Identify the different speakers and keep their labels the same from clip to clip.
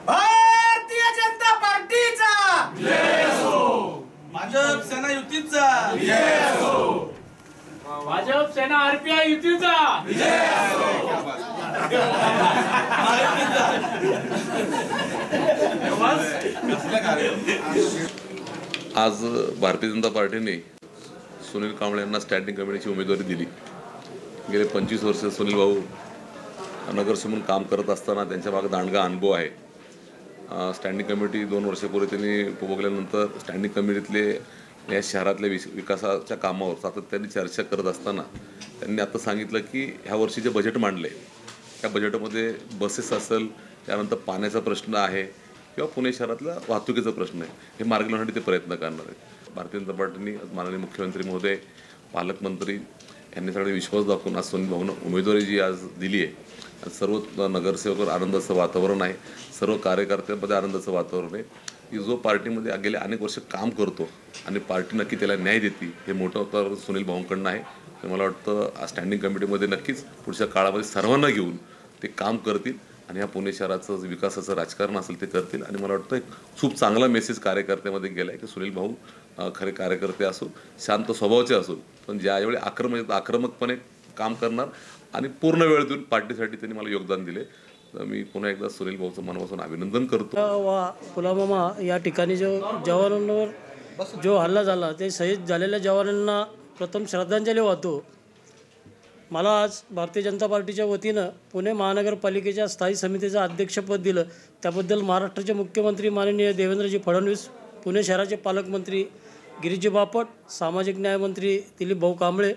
Speaker 1: भारतीय जनता पार्टीचा विजय असो, भाजप सेना युतीचा विजय असो,
Speaker 2: भाजप सेना आरपीआय युतीचा
Speaker 1: विजय असो।
Speaker 3: आज भारतीय जनता पार्टीने सुनील कांबळे यांना स्टँडिंग कमिटीची उमेदवारी दिली। गेले 25 वर्ष सुनील भाऊ नगरसेवक म्हणून काम करत असताना त्यांच्या मागे दांडगा अनुभव आहे। स्टँडिंग कमिटी 2 वर्षापूर्वी त्यांनी उपभोगल्यानंतर स्टँडिंग कमिटीतले या शहरातल्या विकासाच्या कामावर सातत्याने चर्चा करत असताना त्यांनी आता सांगितलं की ह्या वर्षीचे बजेट मांडले, त्या बजेटमध्ये बसेस असेल, त्यानंतर पाण्याचा प्रश्न आहे किंवा पुणे शहरातला वाहतुकीचा प्रश्न आहे, हे मार्गी लावण्यासाठी ते प्रयत्न करणार आहेत। भारतीय जनता पार्टीने माननीय मुख्यमंत्री महोदय, पालकमंत्री यांनी सगळे विश्वास दाखवून आज सुनील भाऊंना उमेदवारी जी आज दिली आहे, सर्व नगरसेवकांवर आनंदाचं वातावरण आहे, सर्व कार्यकर्त्यांमध्ये आनंदाचं वातावरण आहे की जो पार्टीमध्ये गेले अनेक वर्ष काम करतो आणि पार्टी नक्की त्याला न्याय देते, हे मोठं उत्तर सुनील भाऊंकडनं आहे। मला वाटतं स्टँडिंग कमिटीमध्ये नक्कीच पुढच्या काळामध्ये सर्वांना घेऊन ते काम करतील आणि या पुणे शहराचं विकासाचं राजकारण असेल ते करतील। आणि मला वाटतं एक खूप चांगला मेसेज कार्यकर्त्यामध्ये गेला आहे की सुनील भाऊ खरे कार्यकर्ते असो, शांत स्वभावाचे असो, पण ज्यावेळी आक्रमकपणे काम करणार आणि पूर्ण वेळ देऊन पार्टीसाठी त्यांनी मला योगदान दिले, तर मी पुन्हा एकदा सुनील भाऊचं मनापासून अभिनंदन करतो।
Speaker 4: पुलवामा या ठिकाणी जो जवानांवर जो हल्ला झाला, ते शहीद झालेल्या जवानांना प्रथम श्रद्धांजली वाहतो। मला आज भारतीय जनता पार्टीच्या वतीनं पुणे महानगरपालिकेच्या स्थायी समितीचं अध्यक्षपद दिलं, त्याबद्दल महाराष्ट्राचे मुख्यमंत्री माननीय देवेंद्रजी फडणवीस, पुणे शहराचे पालकमंत्री गिरीजी बापट, सामाजिक न्यायमंत्री दिलीप भाऊ कांबळे,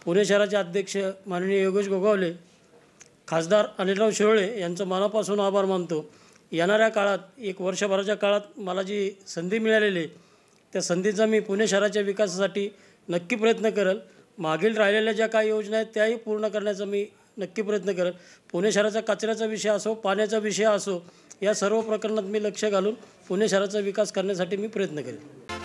Speaker 4: पुणे शहराचे अध्यक्ष माननीय योगेश गोगावले, खासदार अनिलराव शिरोळे यांचं मनापासून आभार मानतो। येणाऱ्या काळात एक वर्षभराच्या काळात मला जी संधी मिळालेली आहे, त्या संधीचा मी पुणे शहराच्या विकासासाठी नक्की प्रयत्न करेल। मागील राहिलेल्या ज्या काही योजना आहेत त्याही पूर्ण करण्याचा मी नक्की प्रयत्न करेल। पुणे शहराचा कचऱ्याचा विषय असो, पाण्याचा विषय असो, या सर्व प्रकरणात मी लक्ष घालून पुणे शहराचा विकास करण्यासाठी मी प्रयत्न करेन।